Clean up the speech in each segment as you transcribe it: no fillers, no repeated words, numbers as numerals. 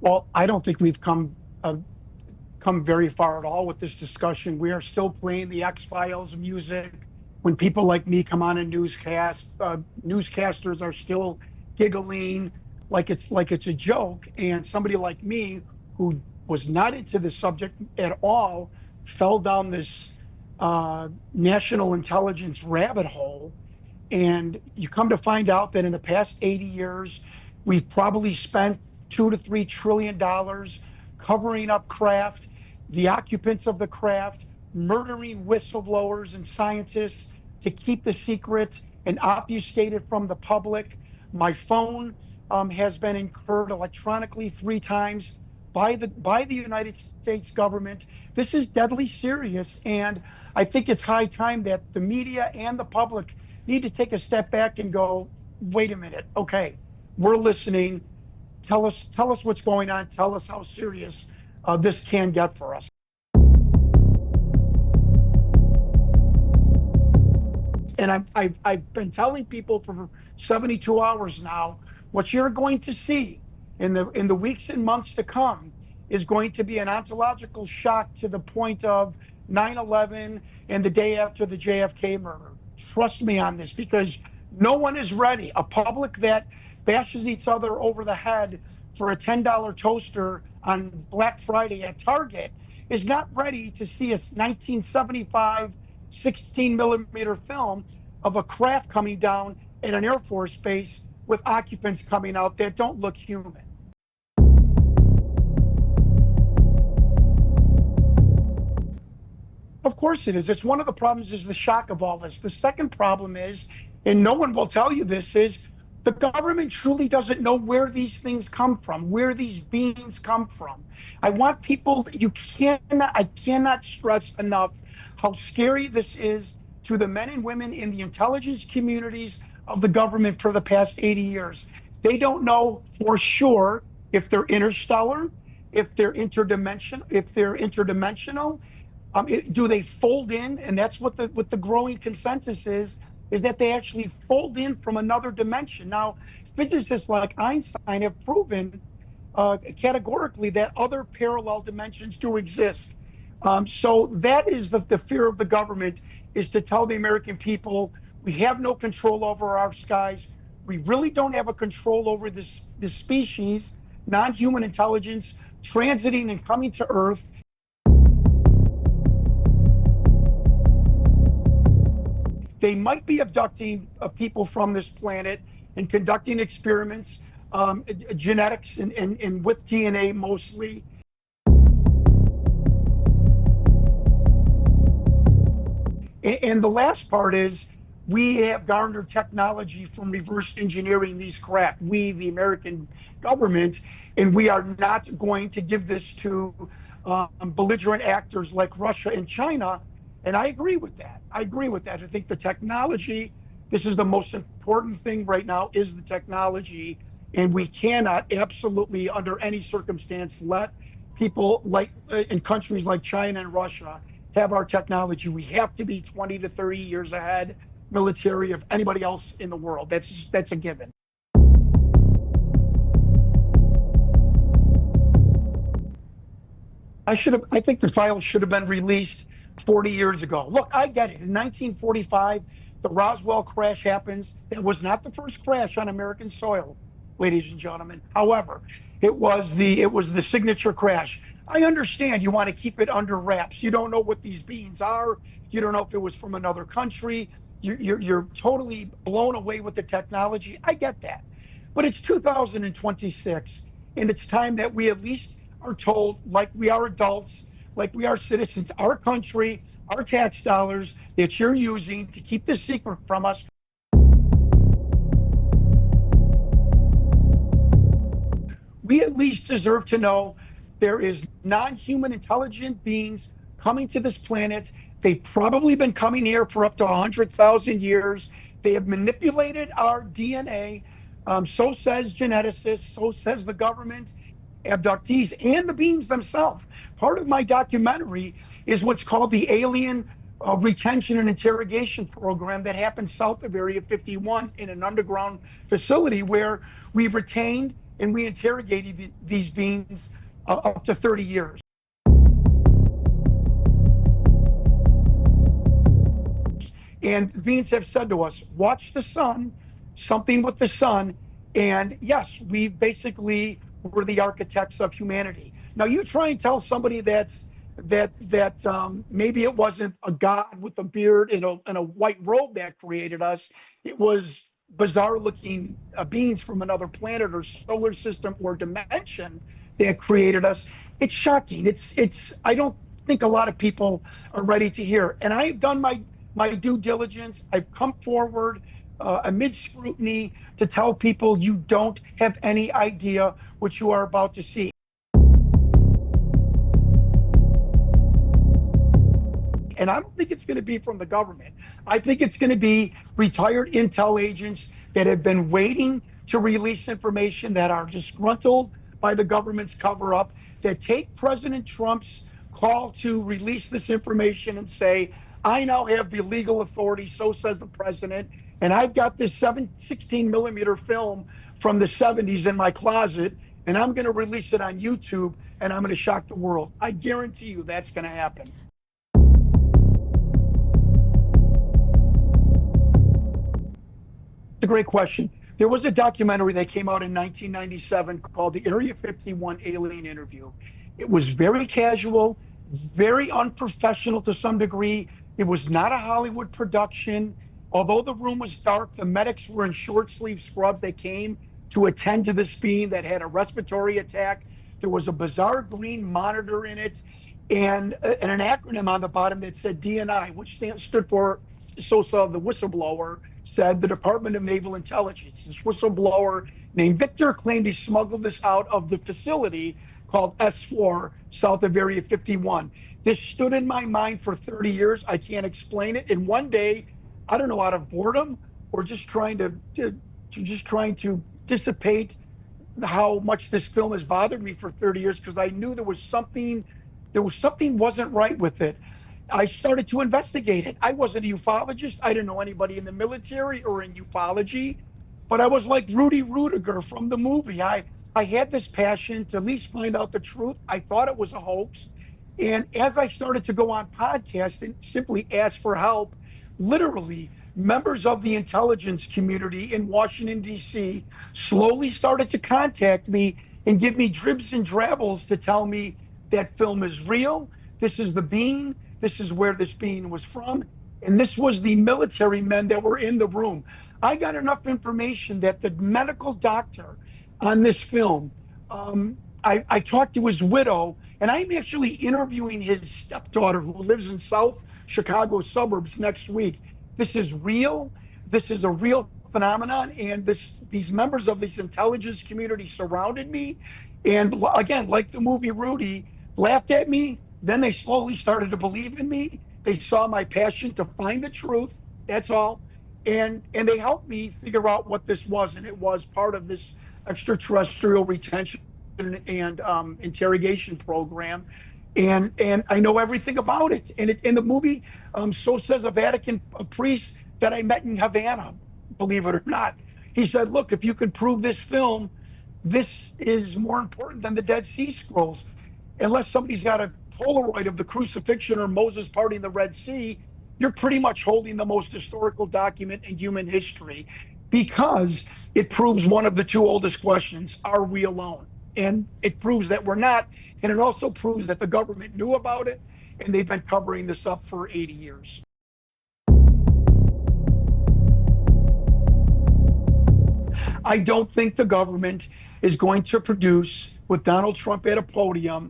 Well, I don't think we've come very far at all with this discussion. We are still playing the X-Files music. When people like me come on a newscast, newscasters are still giggling like it's a joke. And somebody like me, who was not into the subject at all, fell down this national intelligence rabbit hole. And you come to find out that in the past 80 years, we've probably spent $2 to $3 trillion covering up craft, the occupants of the craft, murdering whistleblowers and scientists to keep the secret and obfuscate it from the public. My phone has been incurred electronically 3 times by the United States government. This is deadly serious, and I think it's high time that the media and the public need to take a step back and go, wait a minute, okay, we're listening. Tell us what's going on. Tell us how serious this can get for us. And I've been telling people for 72 hours now, what you're going to see in the weeks and months to come is going to be an ontological shock to the point of 9/11 and the day after the JFK murder. Trust me on this, because no one is ready. A public that bashes each other over the head for a $10 toaster on Black Friday at Target is not ready to see a 1975 16 millimeter film of a craft coming down at an Air Force base with occupants coming out that don't look human. Of course it is. It's one of the problems, is the shock of all this. The second problem is, and no one will tell you this, is the government truly doesn't know where these things come from, where these beings come from. I want people, I cannot stress enough how scary this is to the men and women in the intelligence communities of the government for the past 80 years. They don't know for sure if they're interstellar, if they're interdimensional. Do they fold in? And that's what the growing consensus is that they actually fold in from another dimension. Now, physicists like Einstein have proven categorically that other parallel dimensions do exist. So that is the fear of the government, is to tell the American people, we have no control over our skies. We really don't have a control over this species, non-human intelligence, transiting and coming to Earth. They might be abducting people from this planet and conducting experiments, genetics and with DNA mostly. And the last part is, we have garnered technology from reverse engineering these craft, we, the American government, and we are not going to give this to belligerent actors like Russia and China. And I agree with that. I think the technology, this is the most important thing right now, is the technology. And we cannot absolutely, under any circumstance, let people like in countries like China and Russia have our technology. We have to be 20 to 30 years ahead military of anybody else in the world. That's a given. I think the files should have been released 40 years ago. Look, I get it. In 1945, the Roswell crash happens. That was not the first crash on American soil, ladies and gentlemen. However, it was the signature crash. I understand you want to keep it under wraps. You don't know what these beings are. You don't know if it was from another country. You're totally blown away with the technology. I get that. But it's 2026, and it's time that we at least are told, like we are adults, like we are citizens, our country, our tax dollars that you're using to keep this secret from us. We at least deserve to know there is non-human intelligent beings coming to this planet. They've probably been coming here for up to 100,000 years. They have manipulated our DNA. So says geneticists, so says the government, abductees, and the beings themselves. Part of my documentary is what's called the Alien Retention and Interrogation Program that happened south of Area 51 in an underground facility, where we retained and we interrogated these beings up to 30 years. And the beings have said to us, watch the sun, something with the sun. And yes, we basically were the architects of humanity. Now you try and tell somebody that maybe it wasn't a god with a beard and a white robe that created us. It was bizarre looking beings from another planet or solar system or dimension that created us. It's shocking. I don't think a lot of people are ready to hear. And I've done my due diligence. I've come forward amid scrutiny to tell people you don't have any idea what you are about to see. And I don't think it's going to be from the government. I think it's going to be retired intel agents that have been waiting to release information, that are disgruntled by the government's cover-up, that take President Trump's call to release this information and say, I now have the legal authority, so says the president, and I've got this 16 millimeter film from the 70s in my closet, and I'm going to release it on YouTube, and I'm going to shock the world. I guarantee you that's going to happen. It's a great question. There was a documentary that came out in 1997 called the Area 51 Alien Interview. It was very casual, very unprofessional to some degree. It was not a Hollywood production. Although the room was dark, the medics were in short sleeve scrubs. They came to attend to this being that had a respiratory attack. There was a bizarre green monitor in it and an acronym on the bottom that said DNI, which stood for SOSA, the whistleblower, said the Department of Naval Intelligence. This whistleblower named Victor claimed he smuggled this out of the facility called S4 south of Area 51. This stood in my mind for 30 years. I can't explain it. And one day, I don't know, out of boredom or just trying to dissipate how much this film has bothered me for 30 years, because I knew there was something wasn't right with it. I started to investigate it. I wasn't a ufologist. I didn't know anybody in the military or in ufology, but I was like Rudy Rudiger from the movie. I had this passion to at least find out the truth. I thought it was a hoax. And as I started to go on podcasts and simply ask for help, literally members of the intelligence community in Washington, D.C. slowly started to contact me and give me dribs and drabbles to tell me that film is real. This is the being. This is where this being was from. And this was the military men that were in the room. I got enough information that the medical doctor on this film, I talked to his widow, and I'm actually interviewing his stepdaughter who lives in South Chicago suburbs next week. This is real. This is a real phenomenon. And these members of this intelligence community surrounded me. And again, like the movie Rudy, laughed at me. Then they slowly started to believe in me. They saw my passion to find the truth. That's all. And they helped me figure out what this was. And it was part of this extraterrestrial retention and interrogation program. And I know everything about it. And in the movie, so says a Vatican priest that I met in Havana, believe it or not. He said, look, if you could prove this film, this is more important than the Dead Sea Scrolls. Unless somebody's got a Polaroid of the crucifixion or Moses parting the Red Sea, you're pretty much holding the most historical document in human history, because it proves one of the two oldest questions: are we alone? And it proves that we're not, and it also proves that the government knew about it, and they've been covering this up for 80 years. I don't think the government is going to produce, with Donald Trump at a podium,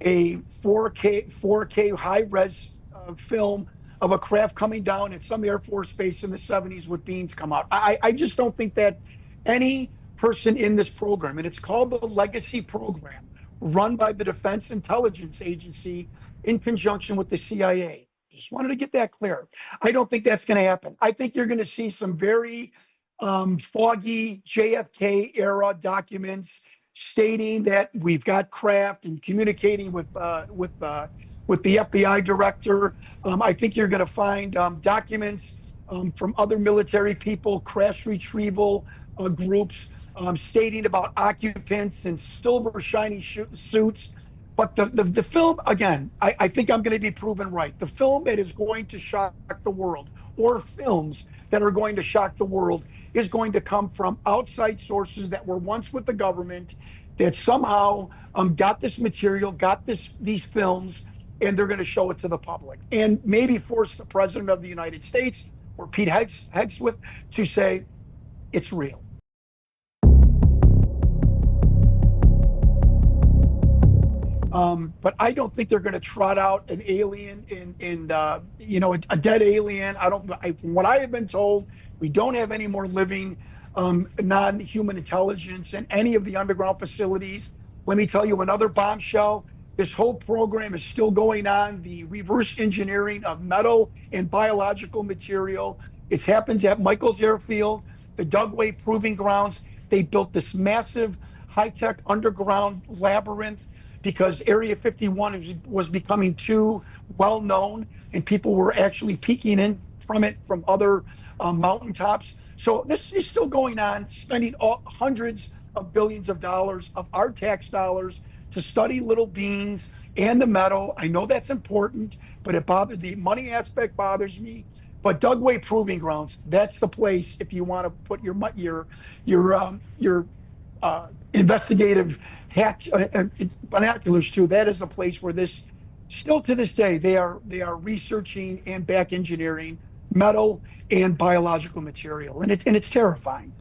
a 4K high-res film of a craft coming down at some Air Force base in the 70s with beams come out. I just don't think that any person in this program, and it's called the Legacy Program, run by the Defense Intelligence Agency in conjunction with the CIA. Just wanted to get that clear. I don't think that's going to happen. I think you're going to see some very foggy JFK era documents stating that we've got craft and communicating with the FBI director. I think you're going to find documents from other military people, crash retrieval groups. stating about occupants in silver shiny suits. But the film, again, I think I'm going to be proven right. The film that is going to shock the world, or films that are going to shock the world, is going to come from outside sources that were once with the government, that somehow got this material, got these films, and they're going to show it to the public, and maybe force the president of the United States or Pete Hegseth to say it's real. But I don't think they're going to trot out an alien a dead alien. From what I have been told, we don't have any more living non-human intelligence in any of the underground facilities. Let me tell you another bombshell. This whole program is still going on, the reverse engineering of metal and biological material. It happens at Michaels Airfield, the Dugway Proving Grounds. They built this massive high-tech underground labyrinth because Area 51 was becoming too well known, and people were actually peeking in from it from other mountaintops. So this is still going on, spending hundreds of billions of dollars of our tax dollars to study little beings and the metal. I know that's important, but the money aspect bothers me. But Dugway Proving Grounds, that's the place if you want to put your investigative binoculars to. That is the place where still to this day, they are researching and back engineering metal and biological material, and it's terrifying.